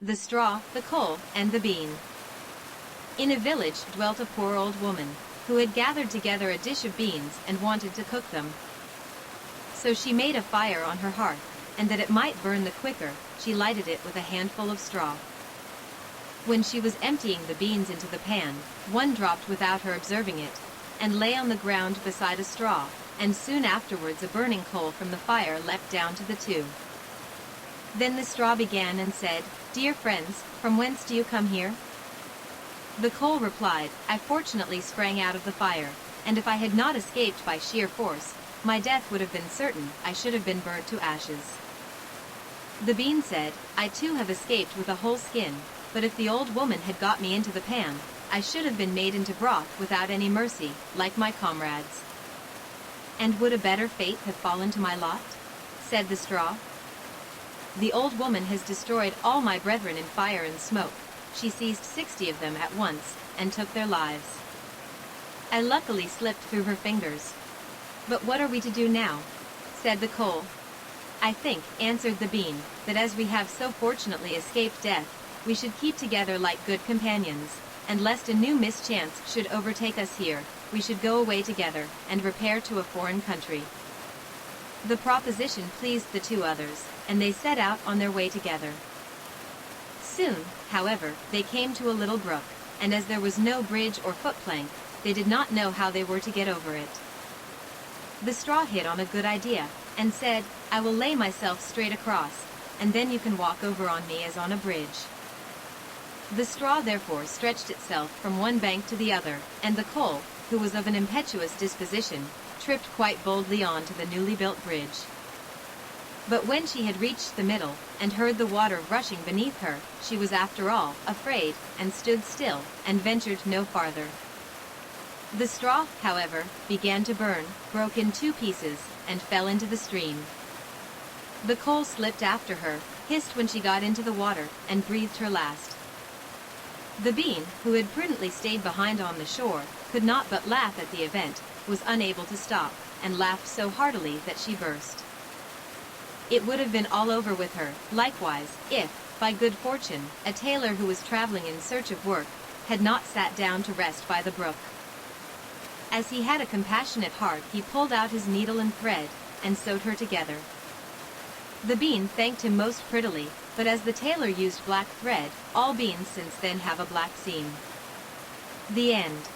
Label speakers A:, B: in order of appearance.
A: The straw, the coal, and the bean. In a village dwelt a poor old woman, who had gathered together a dish of beans and wanted to cook them. So she made a fire on her hearth, and that it might burn the quicker, she lighted it with a handful of straw. When she was emptying the beans into the pan, one dropped without her observing it, and lay on the ground beside a straw, and soon afterwards a burning coal from the fire leapt down to the two. Then the straw began and said, "Dear friends, from whence do you come here?" The coal replied, "I fortunately sprang out of the fire, and if I had not escaped by sheer force, my death would have been certain. I should have been burnt to ashes." The bean said, "I too have escaped with a whole skin, but if the old woman had got me into the pan, I should have been made into broth without any mercy, like my comrades." "And would a better fate have fallen to my lot?" said the straw. "The old woman has destroyed all my brethren in fire and smoke. She seized 60 of them at once, and took their lives. I luckily slipped through her fingers. But what are we to do now?" said the coal. "I think," answered the bean, "that as we have so fortunately escaped death, we should keep together like good companions, and lest a new mischance should overtake us here, we should go away together, and repair to a foreign country." The proposition pleased the two others, and they set out on their way together. Soon, however, they came to a little brook, and as there was no bridge or footplank, they did not know how they were to get over it. The straw hit on a good idea, and said, "I will lay myself straight across, and then you can walk over on me as on a bridge." The straw therefore stretched itself from one bank to the other, and the coal, who was of an impetuous disposition, tripped quite boldly on to the newly built bridge. But when she had reached the middle, and heard the water rushing beneath her, she was after all afraid, and stood still, and ventured no farther. The straw, however, began to burn, broke in 2 pieces, and fell into the stream. The coal slipped after her, hissed when she got into the water, and breathed her last. The bean, who had prudently stayed behind on the shore, could not but laugh at the event, was unable to stop, and laughed so heartily that she burst. It would have been all over with her, likewise, if, by good fortune, a tailor who was traveling in search of work, had not sat down to rest by the brook. As he had a compassionate heart, he pulled out his needle and thread, and sewed her together. The bean thanked him most prettily, but as the tailor used black thread, all beans since then have a black seam. The end.